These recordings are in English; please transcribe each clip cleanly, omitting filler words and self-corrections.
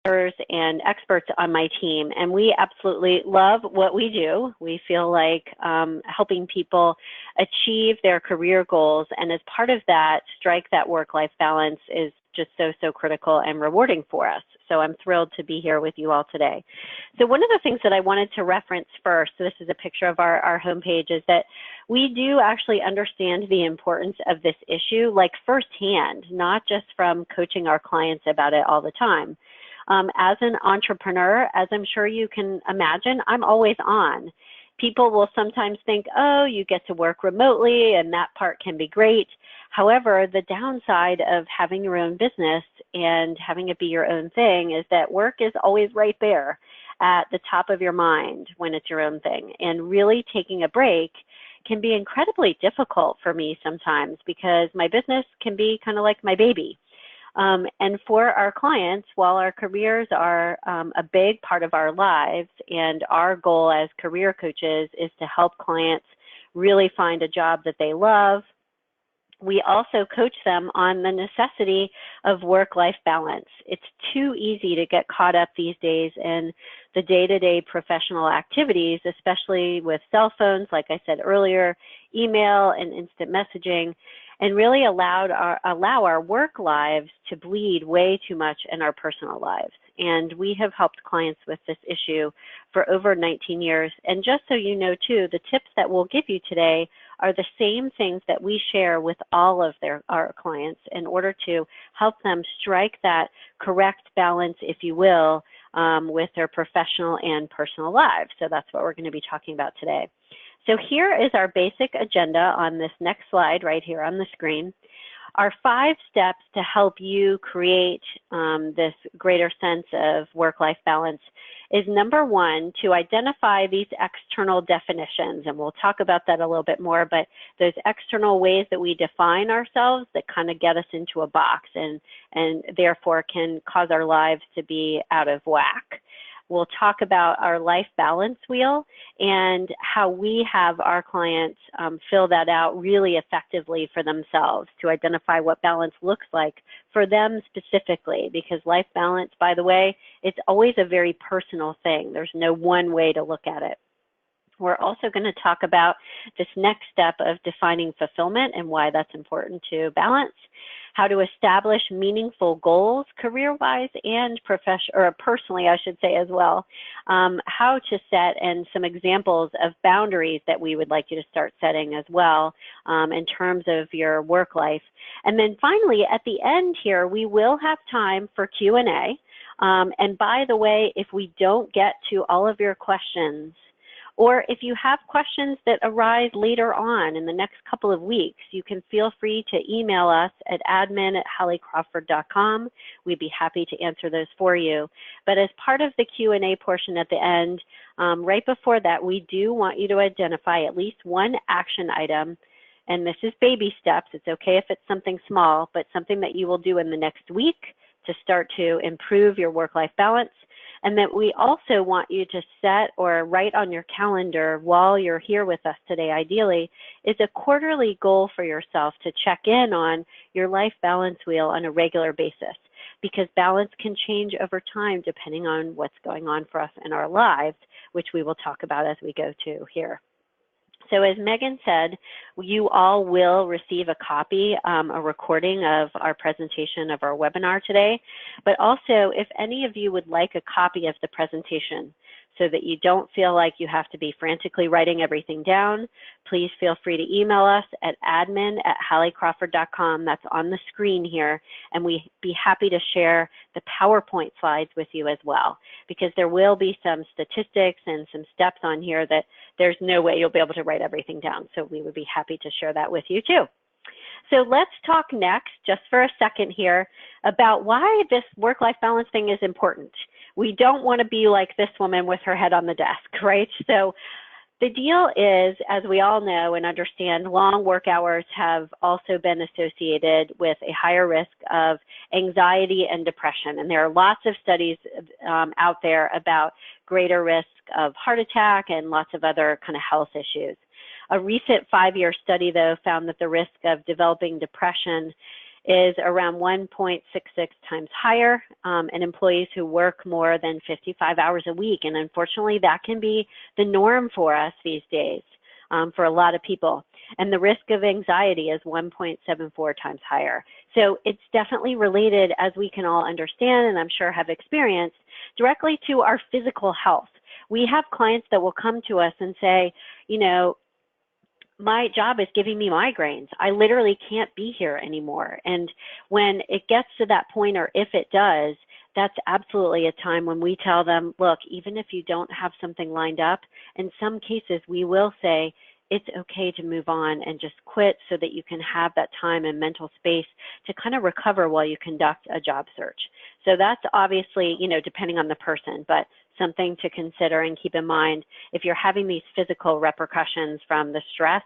and experts on my team, and we absolutely love what we do. We feel like helping people achieve their career goals, and as part of that, strike that work-life balance is just so critical and rewarding for us. So I'm thrilled to be here with you all today. So one of the things that I wanted to reference first, so this is a picture of our homepage, is that we do actually understand the importance of this issue, like firsthand, not just from coaching our clients about it all the time. As an entrepreneur, as I'm sure you can imagine, I'm always on. People will sometimes think, oh, you get to work remotely and that part can be great. However, the downside of having your own business and having it be your own thing is that work is always right there at the top of your mind when it's your own thing. And really taking a break can be incredibly difficult for me sometimes because my business can be kind of like my baby. And for our clients, while our careers are a big part of our lives, and our goal as career coaches is to help clients really find a job that they love, we also coach them on the necessity of work-life balance. It's too easy to get caught up these days in the day-to-day professional activities, especially with cell phones, like I said earlier, email and instant messaging, and really allow our work lives to bleed way too much in our personal lives. And we have helped clients with this issue for over 19 years. And just so you know too, the tips that we'll give you today are the same things that we share with all of our clients in order to help them strike that correct balance, if you will, with their professional and personal lives. So that's what we're going to be talking about today. So here is our basic agenda on this next slide right here on the screen. Our 5 steps to help you create this greater sense of work-life balance is number 1, to identify these external definitions, and we'll talk about that a little bit more, but those external ways that we define ourselves that kind of get us into a box and therefore can cause our lives to be out of whack. We'll talk about our life balance wheel and how we have our clients fill that out really effectively for themselves to identify what balance looks like for them specifically, because life balance, by the way, it's always a very personal thing. There's no one way to look at it. We're also going to talk about this next step of defining fulfillment and why that's important to balance, how to establish meaningful goals career-wise and personally, I should say as well, how to set and some examples of boundaries that we would like you to start setting as well in terms of your work life. And then finally, at the end here, we will have time for Q&A. And by the way, if we don't get to all of your questions, or if you have questions that arise later on in the next couple of weeks, you can feel free to email us at admin@HallieCrawford.com. We'd be happy to answer those for you. But as part of the Q&A portion at the end, right before that, we do want you to identify at least one action item. And this is baby steps. It's okay if it's something small, but something that you will do in the next week to start to improve your work-life balance. And that we also want you to set or write on your calendar while you're here with us today, ideally, is a quarterly goal for yourself to check in on your life balance wheel on a regular basis, because balance can change over time depending on what's going on for us in our lives, which we will talk about as we go to here. So as Megan said, you all will receive a copy, a recording of our presentation of our webinar today. But also, if any of you would like a copy of the presentation so that you don't feel like you have to be frantically writing everything down, please feel free to email us at admin@HallieCrawford.com. That's on the screen here, and we'd be happy to share the PowerPoint slides with you as well, because there will be some statistics and some steps on here that there's no way you'll be able to write everything down. So we would be happy to share that with you too. So let's talk next, just for a second here, about why this work-life balance thing is important. We don't want to be like this woman with her head on the desk, right? So the deal is, as we all know and understand, long work hours have also been associated with a higher risk of anxiety and depression. And there are lots of studies out there about greater risk of heart attack and lots of other kind of health issues. A recent 5-year study, though, found that the risk of developing depression is around 1.66 times higher in employees who work more than 55 hours a week. And unfortunately, that can be the norm for us these days for a lot of people. And the risk of anxiety is 1.74 times higher. So it's definitely related, as we can all understand, and I'm sure have experienced, directly to our physical health. We have clients that will come to us and say, you know, my job is giving me migraines. I literally can't be here anymore. And when it gets to that point, or if it does, that's absolutely a time when we tell them, look, even if you don't have something lined up, in some cases we will say, it's okay to move on and just quit so that you can have that time and mental space to kind of recover while you conduct a job search. So that's obviously, you know, depending on the person, but something to consider and keep in mind. If you're having these physical repercussions from the stress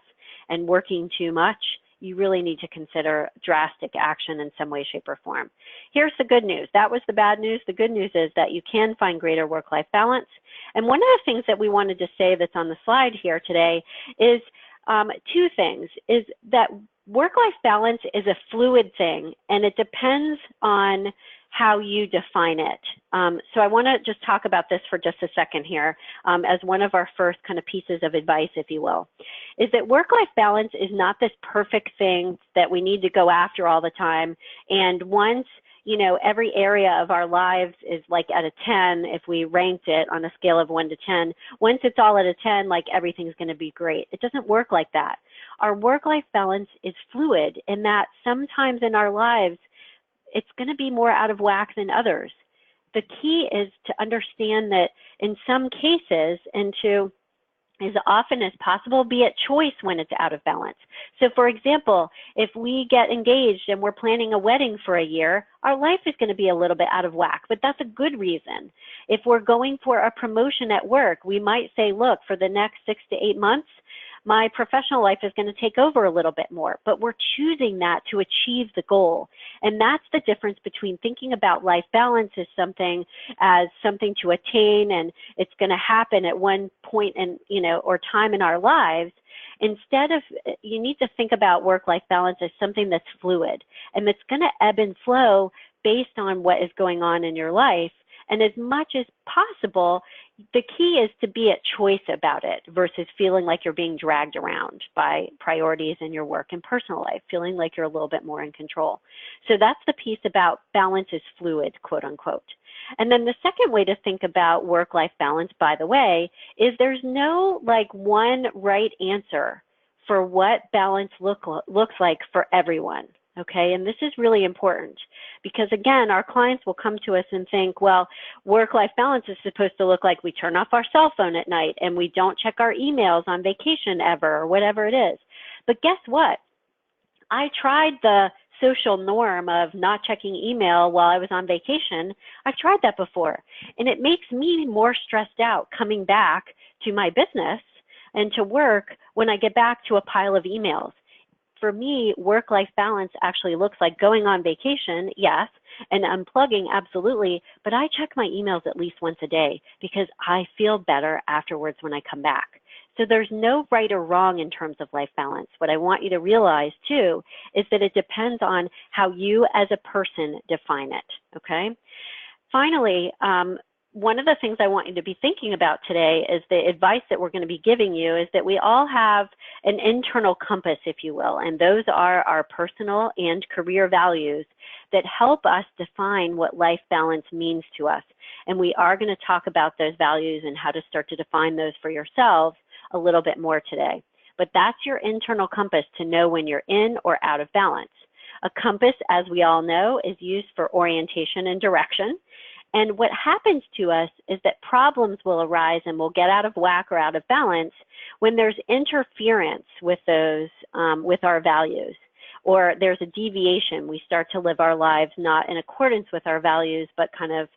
and working too much, you really need to consider drastic action in some way, shape, or form. Here's the good news. That was the bad news. The good news is that you can find greater work-life balance. And one of the things that we wanted to say that's on the slide here today is two things, is that work-life balance is a fluid thing, and it depends on how you define it. So I want to just talk about this for just a second here as one of our first kind of pieces of advice, if you will, is that work-life balance is not this perfect thing that we need to go after all the time. And once, you know, every area of our lives is like at a 10, if we ranked it on a scale of 1 to 10, once it's all at a 10, like everything's going to be great. It doesn't work like that. Our work-life balance is fluid in that sometimes in our lives, it's going to be more out of whack than others. The key is to understand that in some cases, and to as often as possible be at choice when it's out of balance. So for example, if we get engaged and we're planning a wedding for a year, our life is going to be a little bit out of whack, but that's a good reason. If we're going for a promotion at work, we might say, look, for the next 6 to 8 months, my professional life is going to take over a little bit more, but we're choosing that to achieve the goal. And that's the difference between thinking about life balance as something to attain and it's going to happen at one point in, you know, or time in our lives. Instead of, you need to think about work-life balance as something that's fluid and that's going to ebb and flow based on what is going on in your life. And as much as possible, the key is to be at choice about it versus feeling like you're being dragged around by priorities in your work and personal life, feeling like you're a little bit more in control. So that's the piece about balance is fluid, quote unquote. And then the second way to think about work-life balance, by the way, is there's no like one right answer for what balance looks like for everyone. Okay, and this is really important because, again, our clients will come to us and think, well, work-life balance is supposed to look like we turn off our cell phone at night and we don't check our emails on vacation ever or whatever it is. But guess what? I tried the social norm of not checking email while I was on vacation. I've tried that before, and it makes me more stressed out coming back to my business and to work when I get back to a pile of emails. For me, work-life balance actually looks like going on vacation, yes, and unplugging, absolutely, but I check my emails at least once a day because I feel better afterwards when I come back. So there's no right or wrong in terms of life balance. What I want you to realize, too, is that it depends on how you as a person define it, okay? Finally, one of the things I want you to be thinking about today is the advice that we're going to be giving you is that we all have an internal compass, if you will, and those are our personal and career values that help us define what life balance means to us. And we are going to talk about those values and how to start to define those for yourselves a little bit more today. But that's your internal compass to know when you're in or out of balance. A compass, as we all know, is used for orientation and direction. And what happens to us is that problems will arise and we'll get out of whack or out of balance when there's interference with those, with our values, or there's a deviation. We start to live our lives not in accordance with our values, but kind of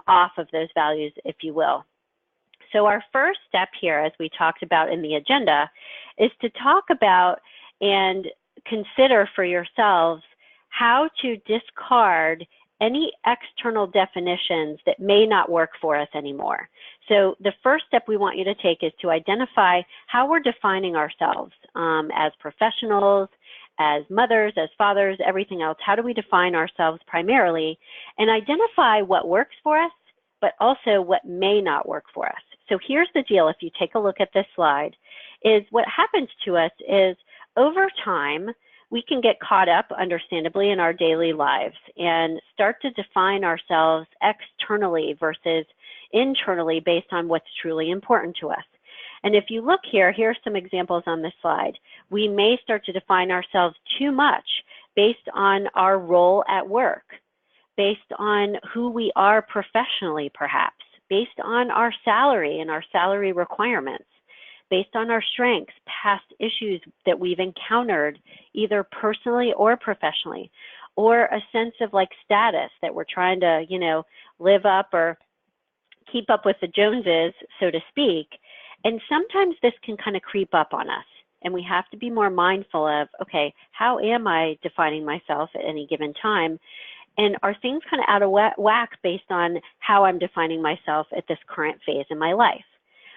off of those values, if you will. So our first step here, as we talked about in the agenda, is to talk about and consider for yourselves how to discard any external definitions that may not work for us anymore. So the first step we want you to take is to identify how we're defining ourselves as professionals, as mothers, as fathers, everything else? How do we define ourselves primarily and identify what works for us, but also what may not work for us? So here's the deal. If you take a look at this slide, is what happens to us is over time, we can get caught up, understandably, in our daily lives and start to define ourselves externally versus internally based on what's truly important to us. And if you look here, here are some examples on this slide. We may start to define ourselves too much based on our role at work, based on who we are professionally, perhaps, based on our salary and our salary requirements, based on our strengths, past issues that we've encountered, either personally or professionally, or a sense of like status that we're trying to, live up or keep up with the Joneses, so to speak. And sometimes this can kind of creep up on us. And we have to be more mindful of, okay, how am I defining myself at any given time? And are things kind of out of whack based on how I'm defining myself at this current phase in my life?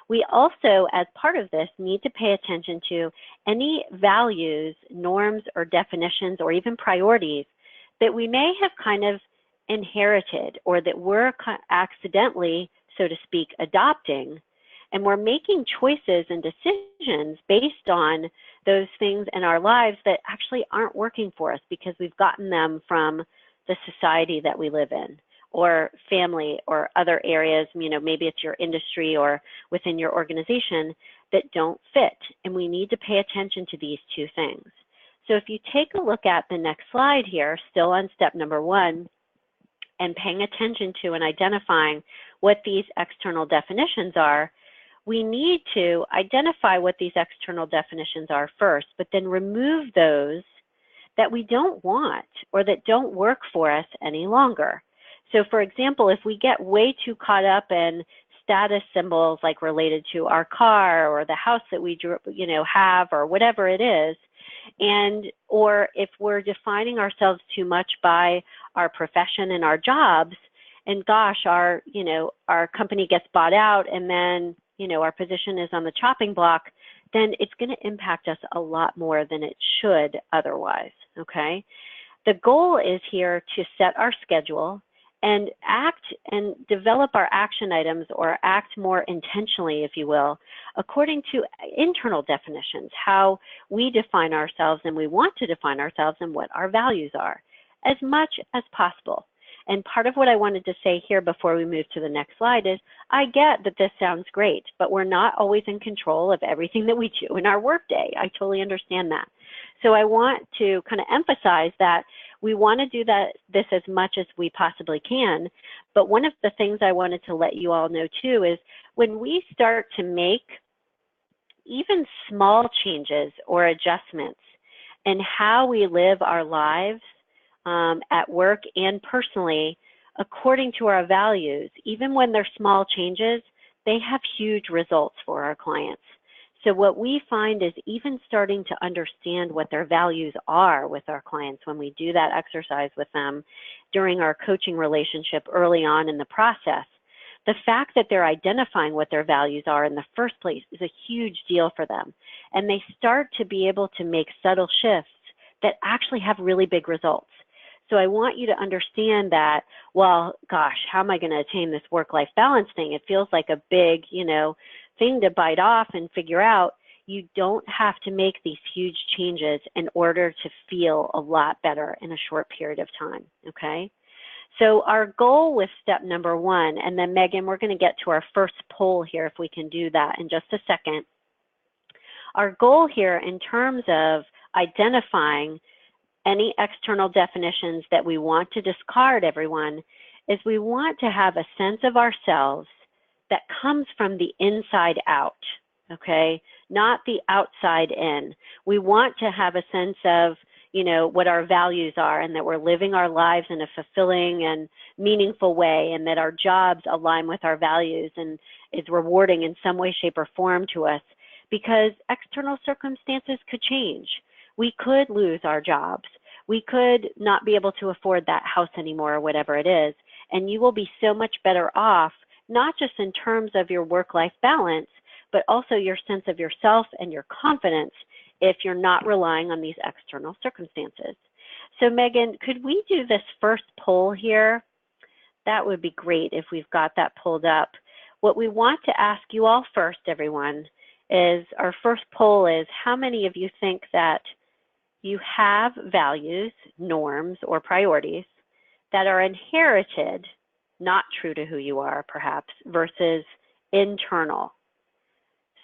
We also, as part of this, need to pay attention to any values, norms, or definitions, or even priorities that we may have kind of inherited or that we're accidentally, so to speak, adopting. And we're making choices and decisions based on those things in our lives that actually aren't working for us because we've gotten them from the society that we live in, or family, or other areas, maybe it's your industry or within your organization that don't fit. And we need to pay attention to these two things. So if you take a look at the next slide here, still on step number 1, and paying attention to and identifying what these external definitions are, we need to identify what these external definitions are first, but then remove those that we don't want or that don't work for us any longer. So for example, if we get way too caught up in status symbols like related to our car or the house that we have or whatever it is, or if we're defining ourselves too much by our profession and our jobs, and gosh, our company gets bought out and then our position is on the chopping block, then it's going to impact us a lot more than it should otherwise, okay? The goal is here to set our schedule and act and develop our action items, or act more intentionally, if you will, according to internal definitions, how we define ourselves and we want to define ourselves and what our values are, as much as possible. And part of what I wanted to say here before we move to the next slide is, I get that this sounds great, but we're not always in control of everything that we do in our workday. I totally understand that. So I want to kind of emphasize that we want to do this as much as we possibly can. But one of the things I wanted to let you all know too is when we start to make even small changes or adjustments in how we live our lives at work and personally, according to our values, even when they're small changes, they have huge results for our clients. So what we find is even starting to understand what their values are with our clients when we do that exercise with them during our coaching relationship early on in the process, the fact that they're identifying what their values are in the first place is a huge deal for them. And they start to be able to make subtle shifts that actually have really big results. So I want you to understand that, well, gosh, how am I going to attain this work-life balance thing? It feels like a big, thing to bite off and figure out. You don't have to make these huge changes in order to feel a lot better in a short period of time, okay? So our goal with step number 1, and then Megan, we're going to get to our first poll here if we can do that in just a second. Our goal here in terms of identifying any external definitions that we want to discard, everyone, is we want to have a sense of ourselves that comes from the inside out, okay? Not the outside in. We want to have a sense of, what our values are and that we're living our lives in a fulfilling and meaningful way and that our jobs align with our values and is rewarding in some way, shape, or form to us, because external circumstances could change. We could lose our jobs. We could not be able to afford that house anymore or whatever it is, and you will be so much better off, not just in terms of your work-life balance, but also your sense of yourself and your confidence if you're not relying on these external circumstances. So Megan, could we do this first poll here? That would be great if we've got that pulled up. What we want to ask you all first, everyone, is our first poll is how many of you think that you have values, norms, or priorities that are inherited, not true to who you are perhaps, versus internal.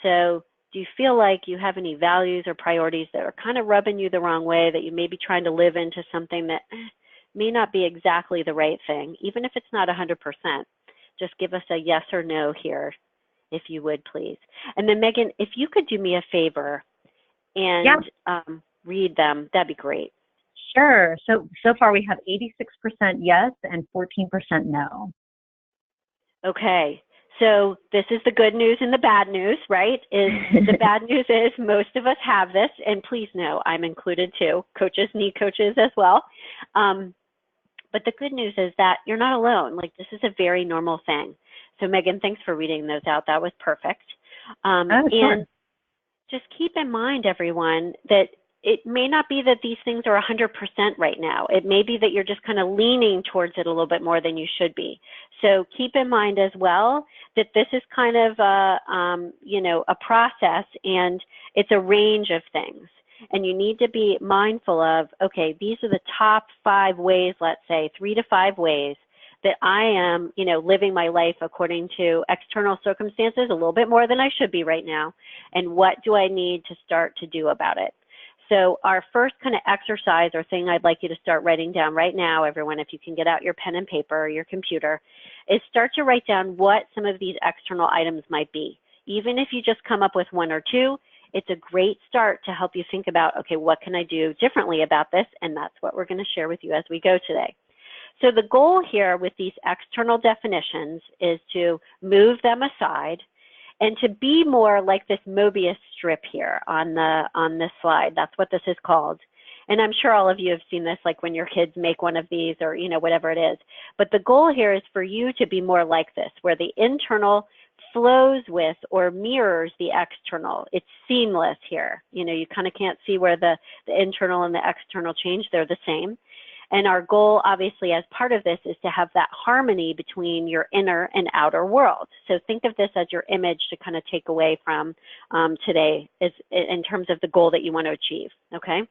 So do you feel like you have any values or priorities that are kind of rubbing you the wrong way, that you may be trying to live into something that may not be exactly the right thing, even if it's not 100%? Just give us a yes or no here, if you would, please. And then Megan, if you could do me a favor and read them, that'd be great. Sure. So far we have 86% yes and 14% no. Okay. So this is the good news and the bad news, right? The bad news is most of us have this, and please know I'm included too. Coaches need coaches as well. But the good news is that you're not alone. Like, this is a very normal thing. So Megan, thanks for reading those out. That was perfect. Sure. And just keep in mind, everyone, that it may not be that these things are 100% right now. It may be that you're just kind of leaning towards it a little bit more than you should be. So keep in mind as well that this is kind of a process, and it's a range of things. And you need to be mindful of, okay, these are the top 5 ways, let's say 3 to 5 ways that I am, living my life according to external circumstances a little bit more than I should be right now. And what do I need to start to do about it? So our first kind of exercise or thing I'd like you to start writing down right now, everyone, if you can get out your pen and paper or your computer, is start to write down what some of these external items might be. Even if you just come up with 1 or 2, it's a great start to help you think about, okay, what can I do differently about this? And that's what we're going to share with you as we go today. So the goal here with these external definitions is to move them aside and to be more like this Mobius strip here on this slide. That's what this is called. And I'm sure all of you have seen this, like when your kids make one of these or, whatever it is. But the goal here is for you to be more like this, where the internal flows with or mirrors the external. It's seamless here. You kind of can't see where the internal and the external change. They're the same. And our goal, obviously, as part of this is to have that harmony between your inner and outer world. So think of this as your image to kind of take away from today in terms of the goal that you want to achieve, okay?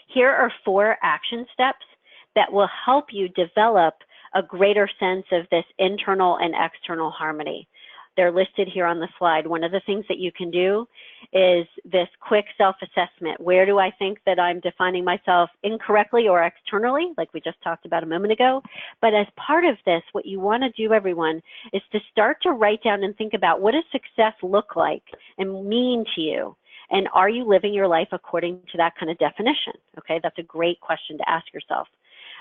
Here are 4 action steps that will help you develop a greater sense of this internal and external harmony. They're listed here on the slide. One of the things that you can do is this quick self-assessment. Where do I think that I'm defining myself incorrectly or externally, like we just talked about a moment ago? But as part of this, what you want to do, everyone, is to start to write down and think about, what does success look like and mean to you? And are you living your life according to that kind of definition? Okay, that's a great question to ask yourself.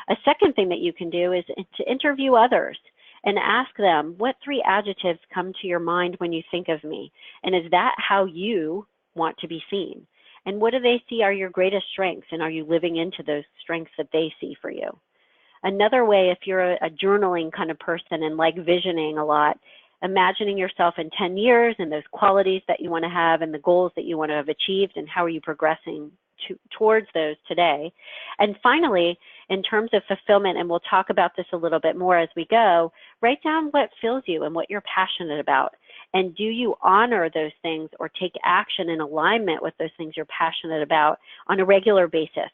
A second thing that you can do is to interview others and ask them, what 3 adjectives come to your mind when you think of me? And is that how you want to be seen? And what do they see are your greatest strengths? And are you living into those strengths that they see for you? Another way, if you're a journaling kind of person and like visioning a lot, imagining yourself in 10 years and those qualities that you want to have and the goals that you want to have achieved, and how are you progressing towards those today. And finally, in terms of fulfillment, and we'll talk about this a little bit more as we go, write down what fills you and what you're passionate about. And do you honor those things or take action in alignment with those things you're passionate about on a regular basis?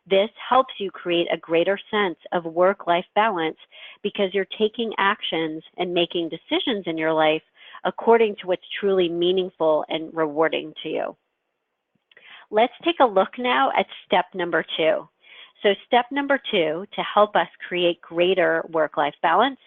This helps you create a greater sense of work-life balance because you're taking actions and making decisions in your life according to what's truly meaningful and rewarding to you. Let's take a look now at step number 2. So step number 2, to help us create greater work-life balance,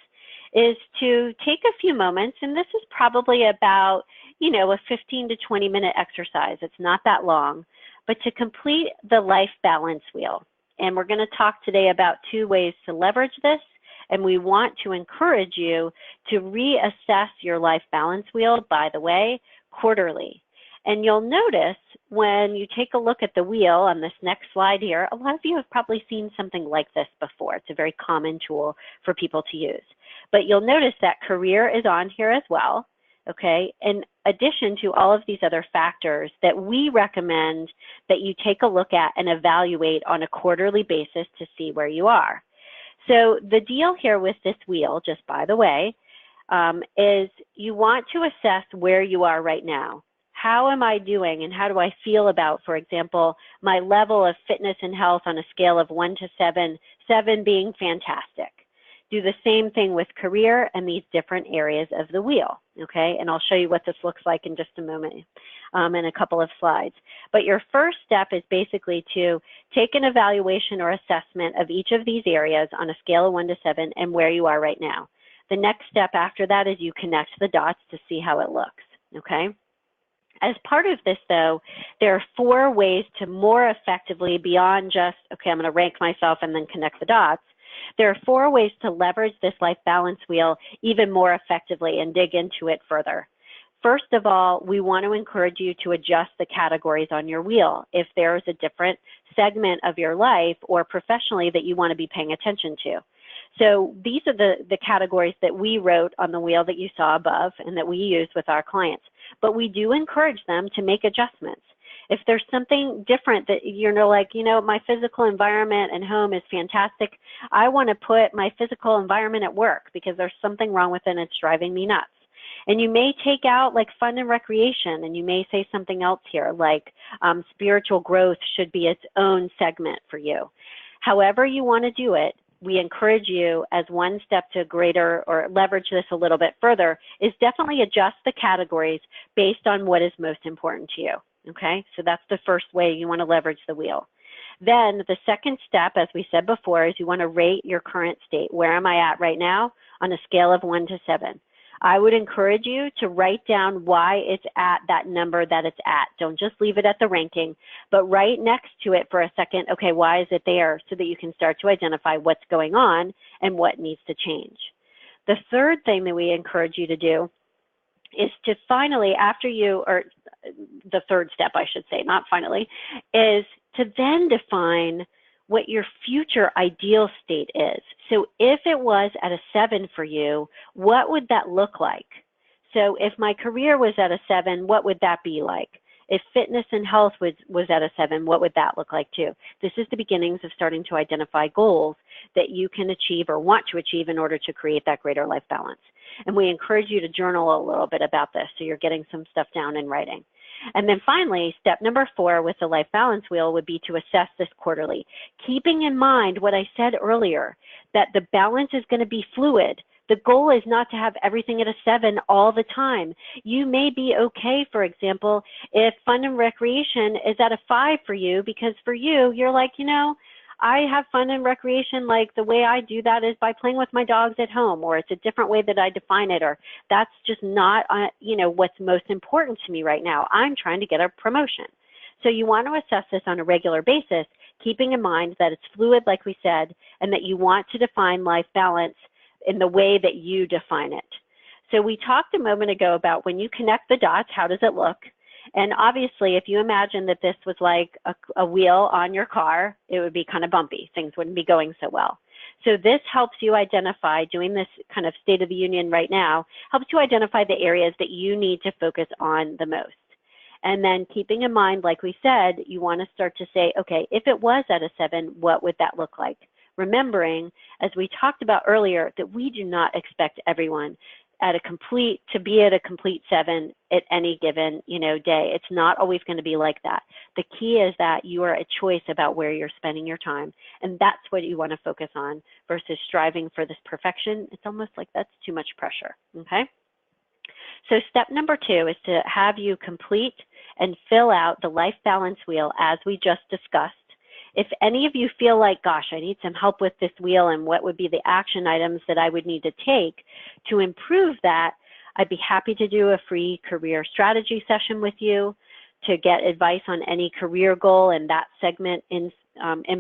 is to take a few moments, and this is probably about, a 15 to 20 minute exercise. It's not that long, but to complete the life balance wheel. And we're going to talk today about 2 ways to leverage this, and we want to encourage you to reassess your life balance wheel, by the way, quarterly. And you'll notice when you take a look at the wheel on this next slide here, a lot of you have probably seen something like this before. It's a very common tool for people to use. But you'll notice that career is on here as well. okay, in addition to all of these other factors that we recommend that you take a look at and evaluate on a quarterly basis to see where you are. So the deal here with this wheel, just by the way, is you want to assess where you are right now. How am I doing and how do I feel about, for example, my level of fitness and health on a scale of 1 to 7, 7 being fantastic. Do the same thing with career and these different areas of the wheel, okay? And I'll show you what this looks like in just a moment in a couple of slides. But your first step is basically to take an evaluation or assessment of each of these areas on a scale of 1 to 7 and where you are right now. The next step after that is you connect the dots to see how it looks, okay? As part of this, though, there are 4 ways to more effectively, beyond just, okay, I'm going to rank myself and then connect the dots. There are 4 ways to leverage this life balance wheel even more effectively and dig into it further. First of all, we want to encourage you to adjust the categories on your wheel if there is a different segment of your life or professionally that you want to be paying attention to. So these are the categories that we wrote on the wheel that you saw above and that we use with our clients. But we do encourage them to make adjustments. If there's something different that you're like, you know, my physical environment and home is fantastic, I want to put my physical environment at work because there's something wrong with it and it's driving me nuts. And you may take out like fun and recreation, and you may say something else here like spiritual growth should be its own segment for you. However you want to do it, we encourage you as one step to greater or leverage this a little bit further is definitely adjust the categories based on what is most important to you, okay? So that's the first way you want to leverage the wheel. Then the second step, as we said before, is you want to rate your current state. Where am I at right now on a scale of 1 to 7? I would encourage you to write down why it's at that number that it's at. Don't just leave it at the ranking, but write next to it for a second, okay, why is it there, so that you can start to identify what's going on and what needs to change. The third thing that we encourage you to do is to finally, after you, or the third step, I should say, not finally, is to then define what your future ideal state is. So if it was at a 7 for you, what would that look like? So if my career was at a 7, what would that be like? If fitness and health was at a 7, what would that look like too? This is the beginnings of starting to identify goals that you can achieve or want to achieve in order to create that greater life balance. And we encourage you to journal a little bit about this so you're getting some stuff down in writing. And then finally, step number 4 with the life balance wheel would be to assess this quarterly, keeping in mind what I said earlier, that the balance is going to be fluid. The goal is not to have everything at a 7 all the time. You may be okay, for example, if fun and recreation is at a 5 for you, because for you, you're like, you know, I have fun and recreation, like the way I do that is by playing with my dogs at home, or it's a different way that I define it, or that's just not, you know, what's most important to me right now. I'm trying to get a promotion. So you want to assess this on a regular basis, keeping in mind that it's fluid, like we said, and that you want to define life balance in the way that you define it. So we talked a moment ago about when you connect the dots, how does it look? And obviously, if you imagine that this was like a wheel on your car, it would be kind of bumpy. Things wouldn't be going so well. So this helps you identify, doing this kind of State of the Union right now, helps you identify the areas that you need to focus on the most. And then keeping in mind, like we said, you want to start to say, okay, if it was at a 7, what would that look like? Remembering, as we talked about earlier, that we do not expect everyone to be at a complete 7 at any given, day. It's not always going to be like that. The key is that you are a choice about where you're spending your time, and that's what you want to focus on versus striving for this perfection. It's almost like that's too much pressure, okay? So step number 2 is to have you complete and fill out the life balance wheel as we just discussed. If any of you feel like, gosh, I need some help with this wheel and what would be the action items that I would need to take to improve that, I'd be happy to do a free career strategy session with you to get advice on any career goal and that segment in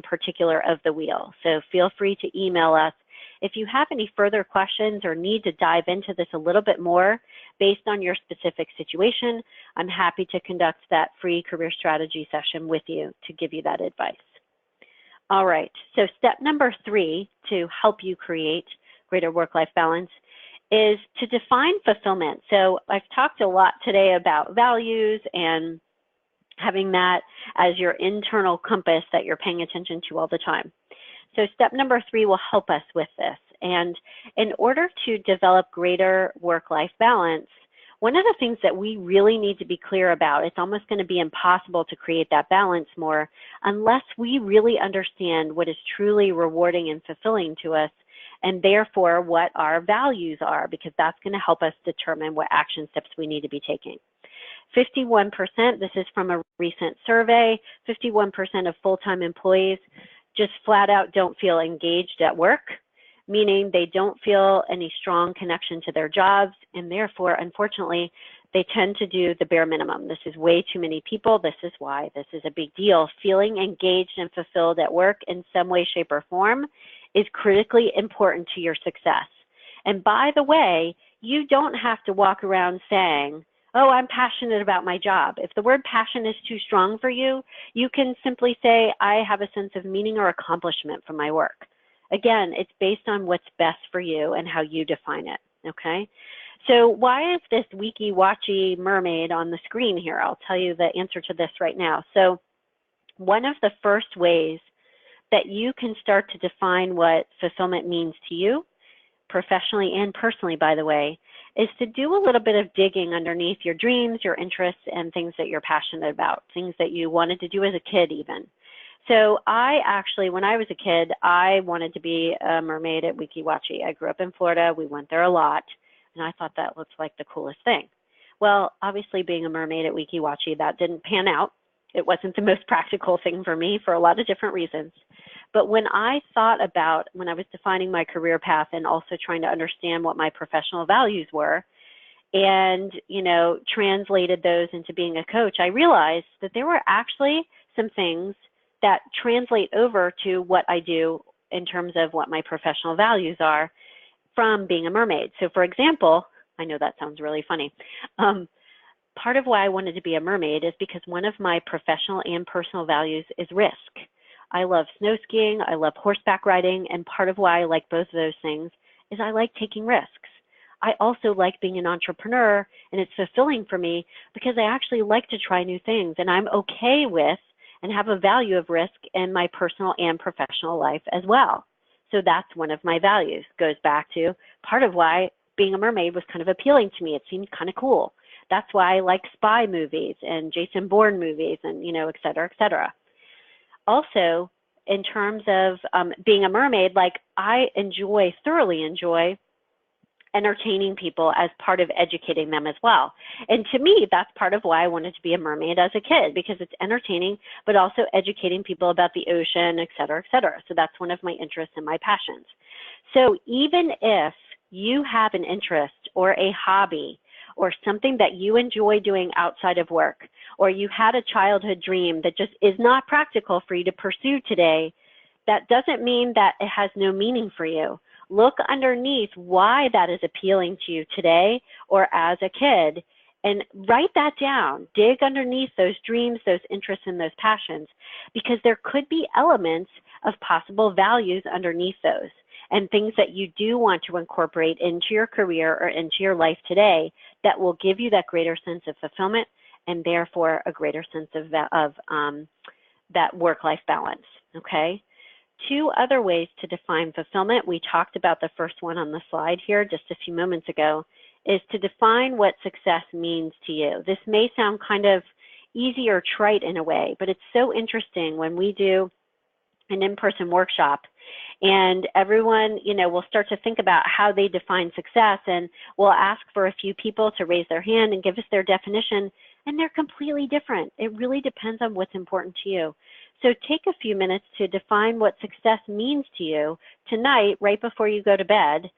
particular of the wheel. So feel free to email us. If you have any further questions or need to dive into this a little bit more based on your specific situation, I'm happy to conduct that free career strategy session with you to give you that advice. All right, so step number 3 to help you create greater work-life balance is to define fulfillment. So I've talked a lot today about values and having that as your internal compass that you're paying attention to all the time. So step number 3 will help us with this. And in order to develop greater work-life balance, one of the things that we really need to be clear about, it's almost going to be impossible to create that balance more unless we really understand what is truly rewarding and fulfilling to us, and therefore what our values are, because that's going to help us determine what action steps we need to be taking. 51%, this is from a recent survey, 51% of full-time employees just flat out don't feel engaged at work, meaning they don't feel any strong connection to their jobs, and therefore, unfortunately, they tend to do the bare minimum. This is way too many people. This is why this is a big deal. Feeling engaged and fulfilled at work in some way, shape, or form is critically important to your success. And by the way, you don't have to walk around saying, oh, I'm passionate about my job. If the word passion is too strong for you, you can simply say, I have a sense of meaning or accomplishment from my work. Again, it's based on what's best for you and how you define it, okay? So why is this weeky-watchy mermaid on the screen here? I'll tell you the answer to this right now. So one of the first ways that you can start to define what fulfillment means to you, professionally and personally, by the way, is to do a little bit of digging underneath your dreams, your interests, and things that you're passionate about, things that you wanted to do as a kid even. So I actually, when I was a kid, I wanted to be a mermaid at Weeki Wachee. I grew up in Florida. We went there a lot, and I thought that looked like the coolest thing. Well, obviously being a mermaid at Weeki Wachee, that didn't pan out. It wasn't the most practical thing for me for a lot of different reasons. But when I thought about, when I was defining my career path and also trying to understand what my professional values were and, you know, translated those into being a coach, I realized that there were actually some things that translate over to what I do in terms of what my professional values are from being a mermaid. So for example, I know that sounds really funny. Part of why I wanted to be a mermaid is because one of my professional and personal values is risk. I love snow skiing, I love horseback riding, and part of why I like both of those things is I like taking risks. I also like being an entrepreneur, and it's fulfilling for me because I actually like to try new things, and I'm okay with and have a value of risk in my personal and professional life as well. So that's one of my values. Goes back to part of why being a mermaid was kind of appealing to me. It seemed kind of cool. That's why I like spy movies and Jason Bourne movies and, you know, et cetera, et cetera. Also, in terms of being a mermaid, like I thoroughly enjoy entertaining people as part of educating them as well. And to me, that's part of why I wanted to be a mermaid as a kid, because it's entertaining, but also educating people about the ocean, et cetera, et cetera. So that's one of my interests and my passions. So even if you have an interest or a hobby or something that you enjoy doing outside of work, or you had a childhood dream that just is not practical for you to pursue today, that doesn't mean that it has no meaning for you. Look underneath why that is appealing to you today or as a kid, and write that down. Dig underneath those dreams, those interests, and those passions, because there could be elements of possible values underneath those and things that you do want to incorporate into your career or into your life today that will give you that greater sense of fulfillment and therefore a greater sense of that work-life balance, okay? 2 other ways to define fulfillment. We talked about the first one on the slide here just a few moments ago, is to define what success means to you. This may sound kind of easy or trite in a way, but it's so interesting when we do an in-person workshop and everyone, you know, will start to think about how they define success, and we'll ask for a few people to raise their hand and give us their definition, and they're completely different. It really depends on what's important to you. So take a few minutes to define what success means to you tonight, right before you go to bed,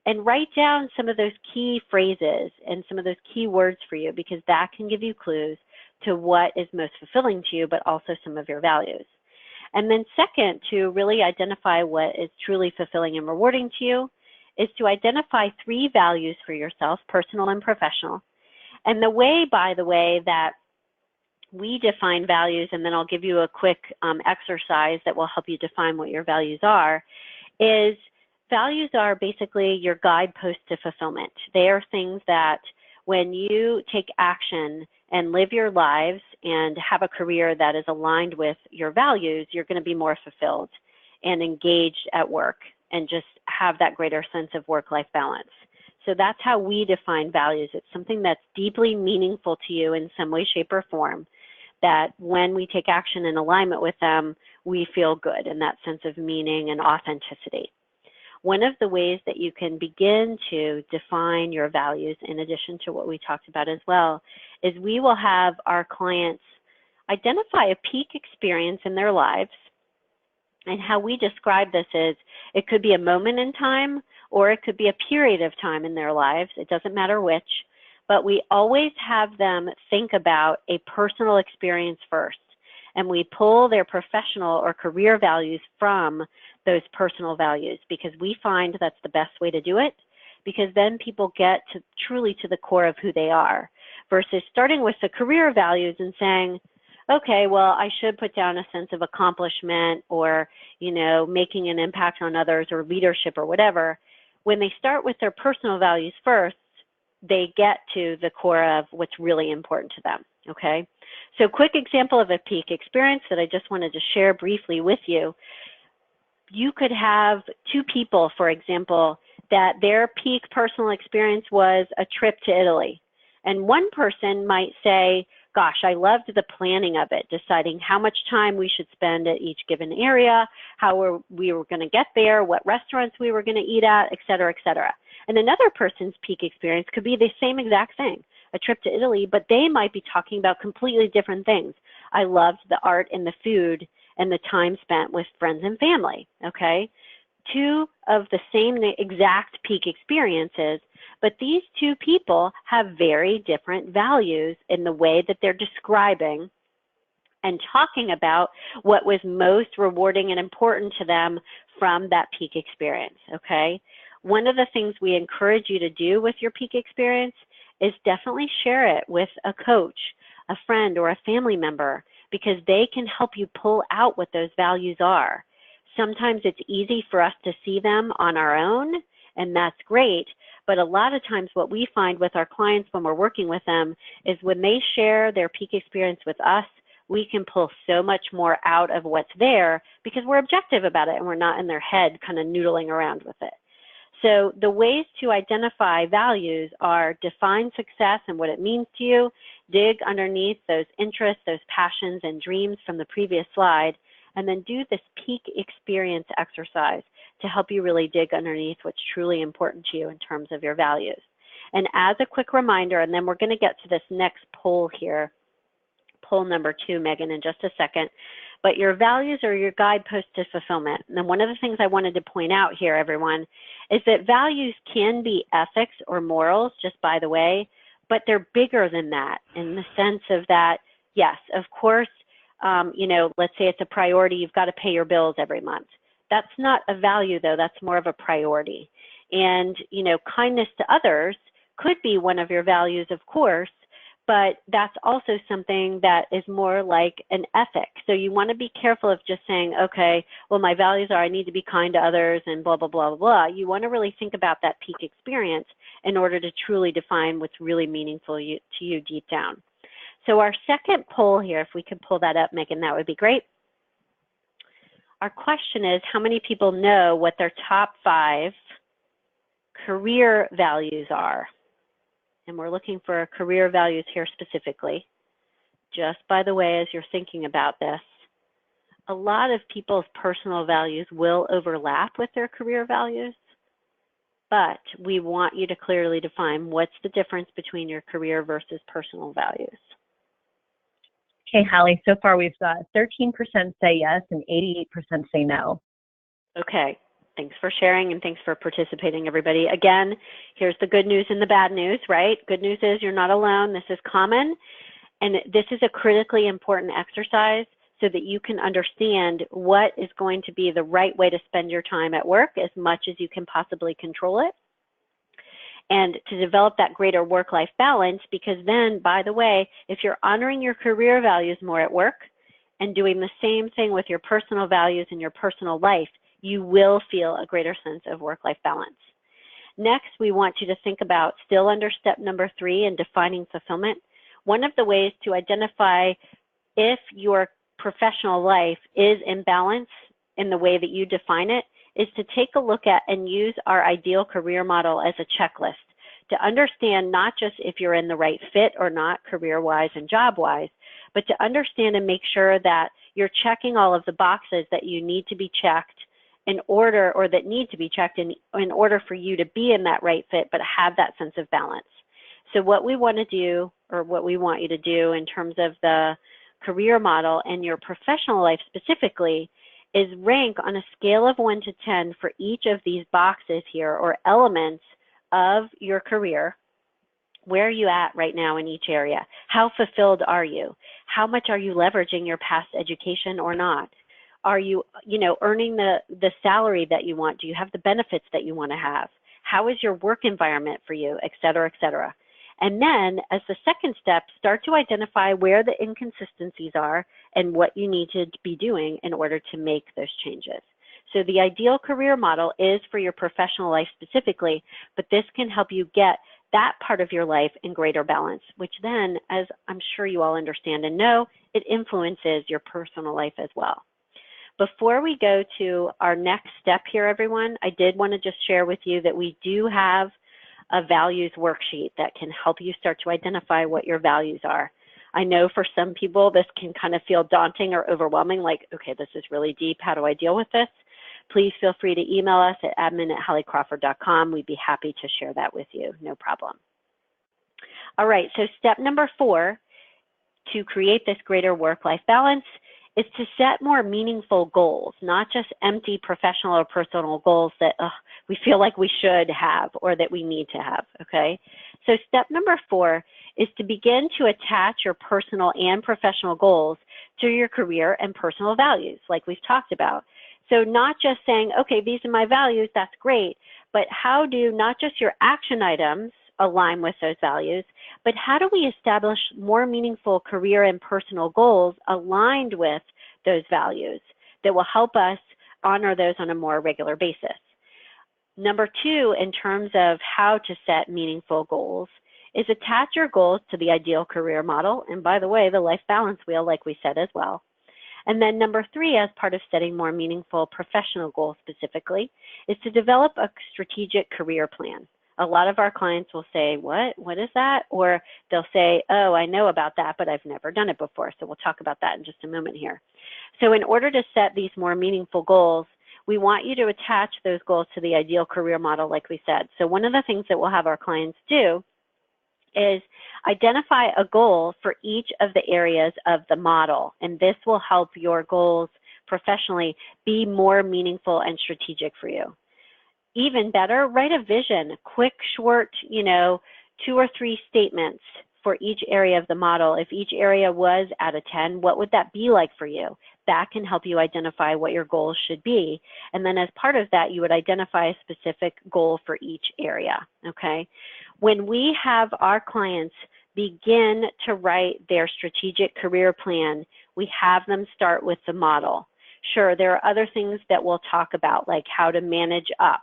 and write down some of those key phrases and some of those key words for you, because that can give you clues to what is most fulfilling to you, but also some of your values. And then second, to really identify what is truly fulfilling and rewarding to you, is to identify 3 values for yourself, personal and professional. And the way, by the way, that we define values, and then I'll give you a quick exercise that will help you define what your values are, is values are basically your guideposts to fulfillment. They are things that when you take action and live your lives and have a career that is aligned with your values, you're going to be more fulfilled and engaged at work and just have that greater sense of work-life balance. So that's how we define values. It's something that's deeply meaningful to you in some way, shape, or form, that when we take action in alignment with them, we feel good in that sense of meaning and authenticity. One of the ways that you can begin to define your values, in addition to what we talked about as well, is we will have our clients identify a peak experience in their lives. And how we describe this is it could be a moment in time or it could be a period of time in their lives. It doesn't matter which, but we always have them think about a personal experience first. And we pull their professional or career values from those personal values because we find that's the best way to do it, because then people get to truly to the core of who they are versus starting with the career values and saying, okay, well, I should put down a sense of accomplishment or, making an impact on others or leadership or whatever. When they start with their personal values first, they get to the core of what's really important to them, okay? So quick example of a peak experience that I just wanted to share briefly with you. You could have two people, for example, that their peak personal experience was a trip to Italy. And one person might say, gosh, I loved the planning of it, deciding how much time we should spend at each given area, how we were going to get there, what restaurants we were going to eat at, et cetera, et cetera. And another person's peak experience could be the same exact thing, a trip to Italy, but they might be talking about completely different things. I loved the art and the food and the time spent with friends and family, okay? Two of the same exact peak experiences, but these two people have very different values in the way that they're describing and talking about what was most rewarding and important to them from that peak experience, okay? One of the things we encourage you to do with your peak experience is definitely share it with a coach, a friend, or a family member, because they can help you pull out what those values are. Sometimes it's easy for us to see them on our own, and that's great. But a lot of times what we find with our clients when we're working with them is when they share their peak experience with us, we can pull so much more out of what's there because we're objective about it and we're not in their head kind of noodling around with it. So the ways to identify values are define success and what it means to you, dig underneath those interests, those passions and dreams from the previous slide, and then do this peak experience exercise to help you really dig underneath what's truly important to you in terms of your values. And as a quick reminder, and then we're going to get to this next poll here, poll number 2, Megan, in just a second, but your values are your guideposts to fulfillment. And then one of the things I wanted to point out here, everyone, is that values can be ethics or morals, just by the way, but they're bigger than that in the sense of that, yes, of course, let's say it's a priority, you've got to pay your bills every month. That's not a value, though. That's more of a priority. And, kindness to others could be one of your values, of course, but that's also something that is more like an ethic. So you want to be careful of just saying, okay, well, my values are I need to be kind to others and blah, blah, blah, blah, blah. You want to really think about that peak experience in order to truly define what's really meaningful to you deep down. So our second poll here, if we could pull that up, Megan, that would be great. Our question is, how many people know what their top 5 career values are? And we're looking for career values here specifically. Just by the way, as you're thinking about this, a lot of people's personal values will overlap with their career values, but we want you to clearly define what's the difference between your career versus personal values. Okay, Hallie, so far we've got 13% say yes and 88% say no. Okay, thanks for sharing and thanks for participating, everybody. Again, here's the good news and the bad news, right? Good news is you're not alone. This is common, and this is a critically important exercise so that you can understand what is going to be the right way to spend your time at work as much as you can possibly control it, and to develop that greater work-life balance, because then, by the way, if you're honoring your career values more at work and doing the same thing with your personal values in your personal life, you will feel a greater sense of work-life balance. Next, we want you to think about, still under step number 3 in defining fulfillment, one of the ways to identify if your professional life is in balance in the way that you define it is to take a look at and use our ideal career model as a checklist to understand not just if you're in the right fit or not career-wise and job-wise, but to understand and make sure that you're checking all of the boxes that you need to be checked in order, or that need to be checked in order for you to be in that right fit, but have that sense of balance. So what we want to do, or what we want you to do in terms of the career model and your professional life specifically, is rank on a scale of 1 to 10 for each of these boxes here, or elements of your career. Where are you at right now in each area? How fulfilled are you? How much are you leveraging your past education or not? Are you, earning the salary that you want? Do you have the benefits that you want to have? How is your work environment for you, et cetera, et cetera? And then as the second step, start to identify where the inconsistencies are and what you need to be doing in order to make those changes. So the ideal career model is for your professional life specifically, but this can help you get that part of your life in greater balance, which then, as I'm sure you all understand and know, it influences your personal life as well. Before we go to our next step here, everyone, I did want to just share with you that we do have a values worksheet that can help you start to identify what your values are. I know for some people this can kind of feel daunting or overwhelming, like, okay, this is really deep. How do I deal with this? Please feel free to email us at admin@halliecrawford.com. We'd be happy to share that with you, no problem. All right, so step number 4 to create this greater work-life balance is to set more meaningful goals, not just empty professional or personal goals that we feel like we should have or that we need to have, okay? So step number 4 is to begin to attach your personal and professional goals to your career and personal values, like we've talked about. So not just saying, okay, these are my values, that's great, but how do not just your action items align with those values, but how do we establish more meaningful career and personal goals aligned with those values that will help us honor those on a more regular basis? Number 2, in terms of how to set meaningful goals, is attach your goals to the ideal career model, and by the way, the life balance wheel, like we said as well. And then number 3, as part of setting more meaningful professional goals specifically, is to develop a strategic career plan. A lot of our clients will say, what is that? Or they'll say, oh, I know about that, but I've never done it before. So we'll talk about that in just a moment here. So in order to set these more meaningful goals, we want you to attach those goals to the ideal career model, like we said. So one of the things that we'll have our clients do is identify a goal for each of the areas of the model, and this will help your goals professionally be more meaningful and strategic for you. Even better, write a vision, quick, short, 2 or 3 statements for each area of the model. If each area was out of 10, what would that be like for you? That can help you identify what your goals should be. And then as part of that, you would identify a specific goal for each area, okay? When we have our clients begin to write their strategic career plan, we have them start with the model. Sure, there are other things that we'll talk about, like how to manage up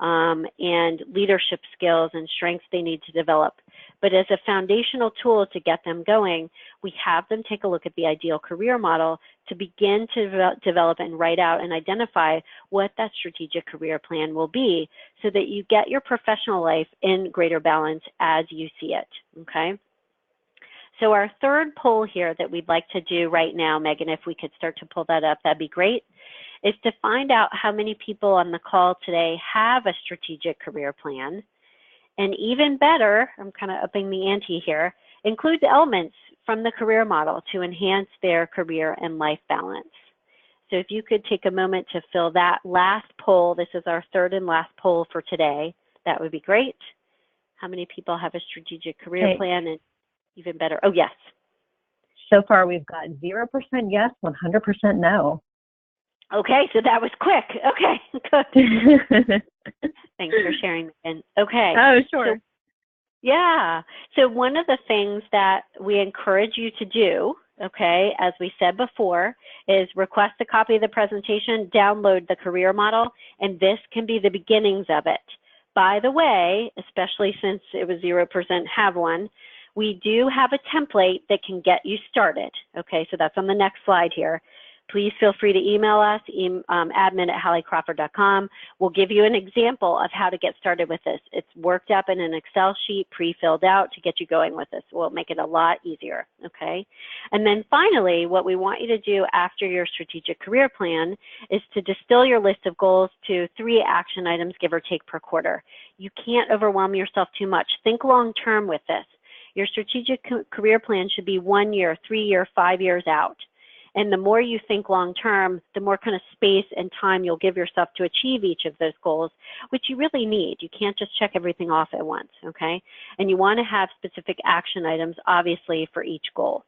and leadership skills and strengths they need to develop. But as a foundational tool to get them going, we have them take a look at the ideal career model to begin to develop and write out and identify what that strategic career plan will be so that you get your professional life in greater balance as you see it, okay? So our third poll here that we'd like to do right now, Megan, if we could start to pull that up, that'd be great, is to find out how many people on the call today have a strategic career plan. And even better, I'm kind of upping the ante here, include the elements from the career model to enhance their career and life balance. So if you could take a moment to fill that last poll, this is our third and last poll for today, that would be great. How many people have a strategic career plan? And even better, oh yes. So far we've got 0% yes, 100% no. Okay, so that was quick. Okay, good. Thanks for sharing, Megan. Okay. Oh, sure. So, yeah. So one of the things that we encourage you to do okay, as we said before, is request a copy of the presentation, download the career model, and this can be the beginnings of it. By the way, especially since it was 0% have one, we do have a template that can get you started. Okay, so that's on the next slide here. Please feel free to email us, admin@halliecrawford.com. We'll give you an example of how to get started with this. It's worked up in an Excel sheet, pre-filled out to get you going with this. We'll make it a lot easier, okay? And then finally, what we want you to do after your strategic career plan is to distill your list of goals to 3 action items, give or take, per quarter. You can't overwhelm yourself too much. Think long-term with this. Your strategic career plan should be 1 year, 3 year, 5 years out. And the more you think long-term, the more kind of space and time you'll give yourself to achieve each of those goals, which you really need. You can't just check everything off at once, okay? And you want to have specific action items, obviously, for each goal.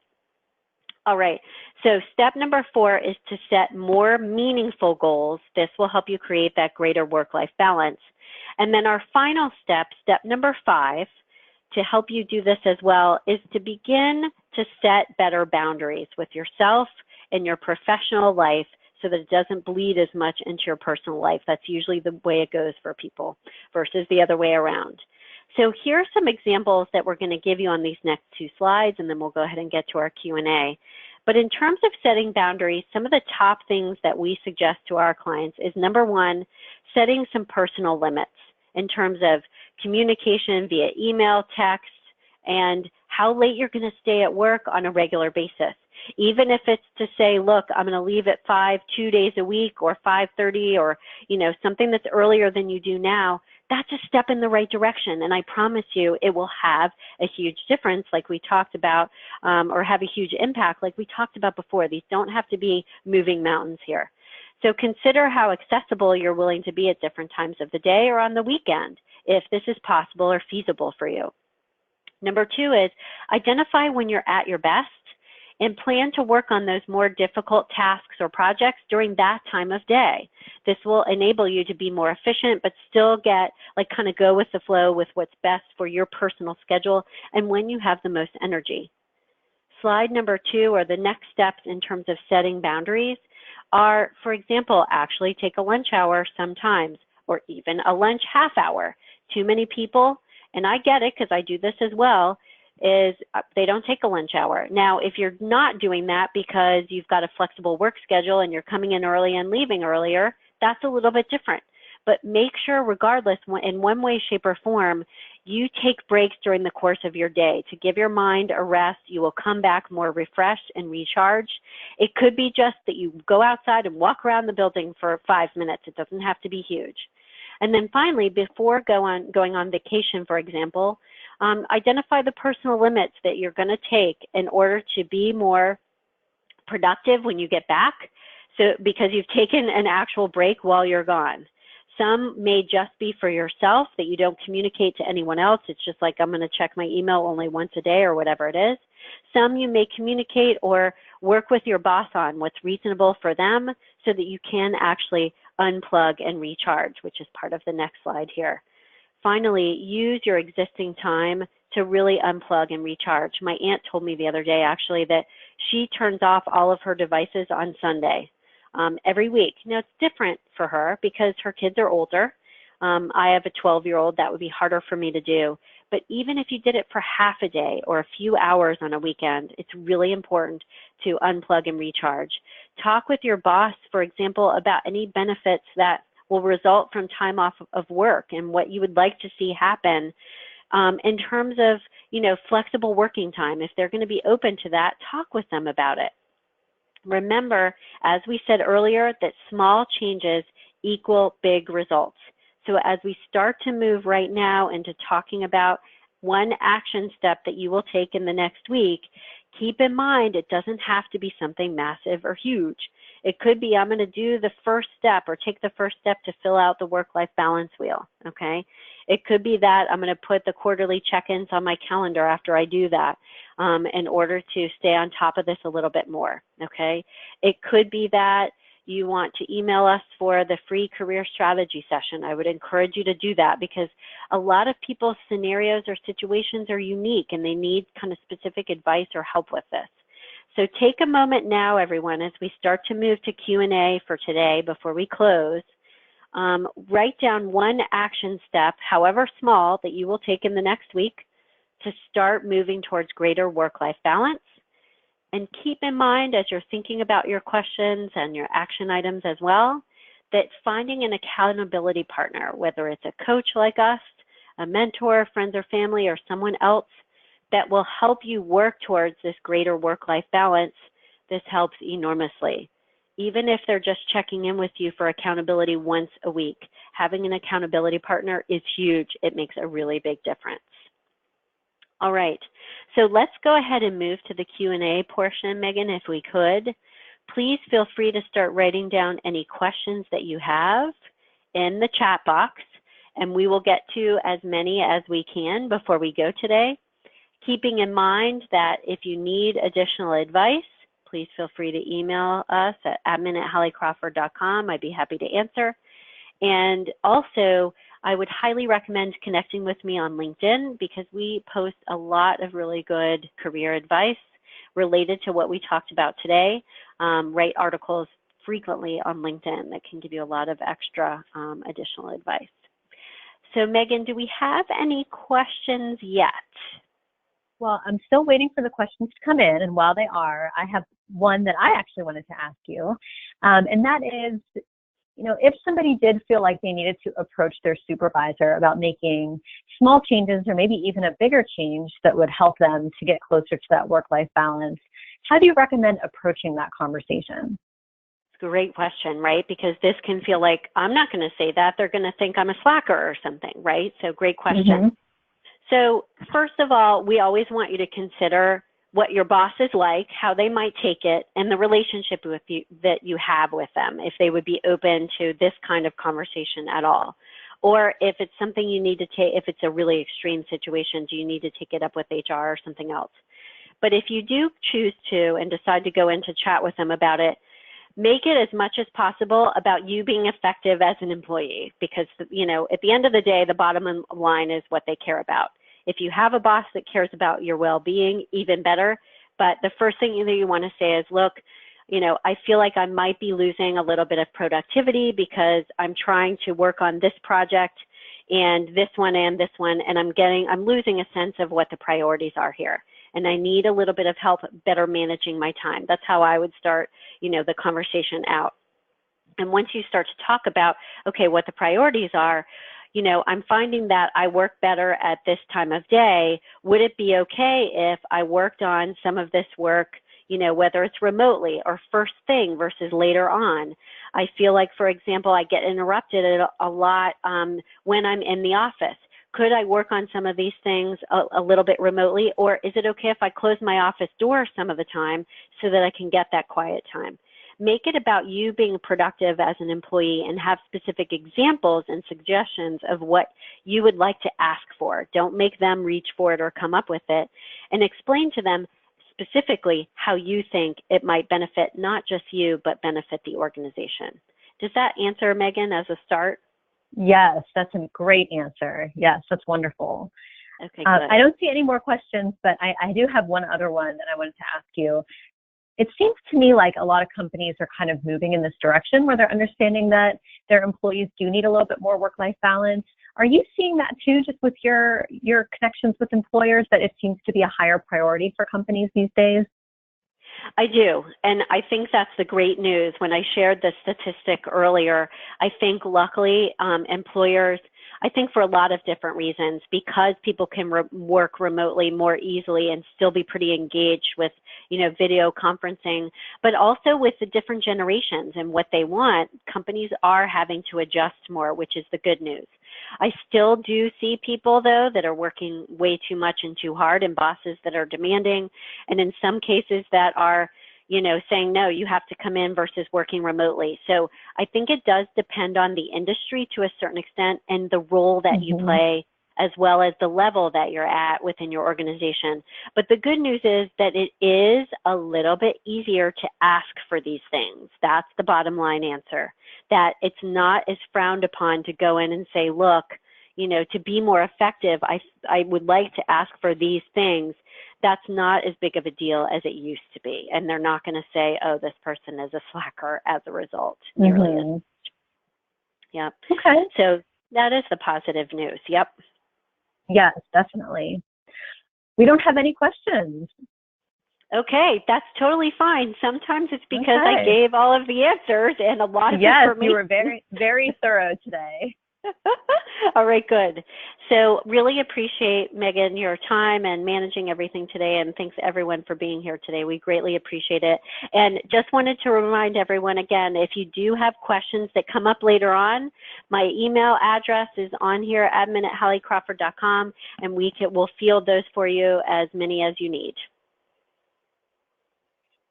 All right, so step number 4 is to set more meaningful goals. This will help you create that greater work-life balance. And then our final step, step number 5, to help you do this as well, is to begin to set better boundaries with yourself and your professional life so that it doesn't bleed as much into your personal life. That's usually the way it goes for people versus the other way around. So here are some examples that we're going to give you on these next 2 slides, and then we'll go ahead and get to our Q&A. But in terms of setting boundaries, some of the top things that we suggest to our clients is, number 1, setting some personal limits in terms of communication via email, text, and how late you're going to stay at work on a regular basis. Even if it's to say, look, I'm going to leave at 5, 2 days a week, or 5:30, or something that's earlier than you do now, that's a step in the right direction. And I promise you, it will have a huge difference, like we talked about, or have a huge impact, like we talked about before. These don't have to be moving mountains here. So consider how accessible you're willing to be at different times of the day or on the weekend, if this is possible or feasible for you. Number 2 is identify when you're at your best and plan to work on those more difficult tasks or projects during that time of day. This will enable you to be more efficient, but still get, kind of go with the flow with what's best for your personal schedule and when you have the most energy. Slide number 2, or the next steps in terms of setting boundaries, are, for example, actually take a lunch hour sometimes, or even a lunch half hour. Too many people, and I get it because I do this as well, is they don't take a lunch hour. Now, if you're not doing that because you've got a flexible work schedule and you're coming in early and leaving earlier, that's a little bit different. But make sure, regardless, in one way, shape, or form, you take breaks during the course of your day to give your mind a rest. You will come back more refreshed and recharged. It could be just that you go outside and walk around the building for 5 minutes. It doesn't have to be huge. And then finally, before going on vacation, for example, identify the personal limits that you're going to take in order to be more productive when you get back, so because you've taken an actual break while you're gone. Some may just be for yourself, that you don't communicate to anyone else. It's just like, I'm going to check my email only once a day or whatever it is. Some you may communicate or work with your boss on what's reasonable for them so that you can actually unplug and recharge, which is part of the next slide here. Finally, use your existing time to really unplug and recharge. My aunt told me the other day, actually, that she turns off all of her devices on Sunday every week. Now, it's different for her because her kids are older. I have a 12-year-old. That would be harder for me to do. But even if you did it for half a day or a few hours on a weekend, it's really important to unplug and recharge. Talk with your boss, for example, about any benefits that will result from time off of work and what you would like to see happen in terms of, flexible working time. If they're going to be open to that, talk with them about it. Remember, as we said earlier, that small changes equal big results. So as we start to move right now into talking about one action step that you will take in the next week, keep in mind it doesn't have to be something massive or huge. It could be, I'm going to do the first step or take the first step to fill out the work-life balance wheel, okay? It could be that I'm going to put the quarterly check-ins on my calendar after I do that in order to stay on top of this a little bit more, okay? It could be that you want to email us for the free career strategy session. I would encourage you to do that because a lot of people's scenarios or situations are unique and they need kind of specific advice or help with this. So take a moment now, everyone, as we start to move to Q&A for today before we close. Write down one action step, however small, that you will take in the next week to start moving towards greater work-life balance. And keep in mind, as you're thinking about your questions and your action items as well, that finding an accountability partner, whether it's a coach like us, a mentor, friends or family, or someone else that will help you work towards this greater work-life balance, this helps enormously. Even if they're just checking in with you for accountability once a week, having an accountability partner is huge. It makes a really big difference. All right, so let's go ahead and move to the Q&A portion, Megan, if we could. Please feel free to start writing down any questions that you have in the chat box, and we will get to as many as we can before we go today. Keeping in mind that if you need additional advice, please feel free to email us at admin@halliecrawford.com. I'd be happy to answer. And also, I would highly recommend connecting with me on LinkedIn because we post a lot of really good career advice related to what we talked about today. Write articles frequently on LinkedIn that can give you a lot of extra additional advice. So Megan, do we have any questions yet? Well, I'm still waiting for the questions to come in, and while they are, I have one that I actually wanted to ask you, and that is, if somebody did feel like they needed to approach their supervisor about making small changes or maybe even a bigger change that would help them to get closer to that work-life balance, how do you recommend approaching that conversation? Great question, right? Because this can feel like, I'm not going to say that. They're going to think I'm a slacker or something, right? So great question. Mm-hmm. So first of all, we always want you to consider what your boss is like, how they might take it, and the relationship with you that you have with them, if they would be open to this kind of conversation at all. Or if it's something you need to take, if it's a really extreme situation, do you need to take it up with HR or something else? But if you do choose to and decide to go in to chat with them about it, make it as much as possible about you being effective as an employee, because, at the end of the day, the bottom line is what they care about. If you have a boss that cares about your well-being, even better. But the first thing that you want to say is, look, I feel like I might be losing a little bit of productivity because I'm trying to work on this project and this one, and I'm losing a sense of what the priorities are here. And I need a little bit of help better managing my time. That's how I would start, the conversation out. And once you start to talk about, okay, what the priorities are, I'm finding that I work better at this time of day. Would it be okay if I worked on some of this work, whether it's remotely or first thing versus later on? I feel like, for example, I get interrupted a lot when I'm in the office. Could I work on some of these things a little bit remotely, or is it okay if I close my office door some of the time so that I can get that quiet time? Make it about you being productive as an employee and have specific examples and suggestions of what you would like to ask for. Don't make them reach for it or come up with it, and explain to them specifically how you think it might benefit not just you, but benefit the organization. Does that answer, Megan, as a start? Yes, that's a great answer. Yes, that's wonderful. Okay, good. I don't see any more questions, but I do have one other one that I wanted to ask you. It seems to me like a lot of companies are kind of moving in this direction where they're understanding that their employees do need a little bit more work-life balance. Are you seeing that too, just with your connections with employers, that it seems to be a higher priority for companies these days? I do, and I think that's the great news. When I shared the statistic earlier, I think luckily employers, I think for a lot of different reasons, because people can work remotely more easily and still be pretty engaged with, video conferencing, but also with the different generations and what they want, companies are having to adjust more, which is the good news. I still do see people, though, that are working way too much and too hard, and bosses that are demanding, and in some cases that are, saying, no, you have to come in versus working remotely. So I think it does depend on the industry to a certain extent and the role that you play, as well as the level that you're at within your organization. But the good news is that it is a little bit easier to ask for these things. That's the bottom line answer, that it's not as frowned upon to go in and say, look, to be more effective, I would like to ask for these things. That's not as big of a deal as it used to be. And they're not going to say, oh, this person is a slacker as a result. Nearly as much. Yep. Okay. So that is the positive news. Yep. Yes, definitely. We don't have any questions. Okay, that's totally fine. Sometimes it's because I gave all of the answers and a lot of information. Yes, you were very, very thorough today. All right, good. So really appreciate, Megan, your time and managing everything today, and thanks everyone for being here today. We greatly appreciate it. And just wanted to remind everyone again, if you do have questions that come up later on, my email address is on here, admin@HallieCrawford.com, and we'll field those for you, as many as you need.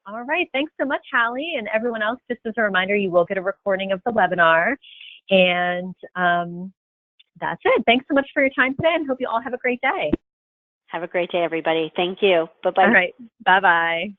All right, thanks so much, Hallie, and everyone else. Just as a reminder, you will get a recording of the webinar. And that's it. Thanks so much for your time today, and hope you all have a great day. Have a great day, everybody. Thank you. Bye-bye. All right. Bye-bye.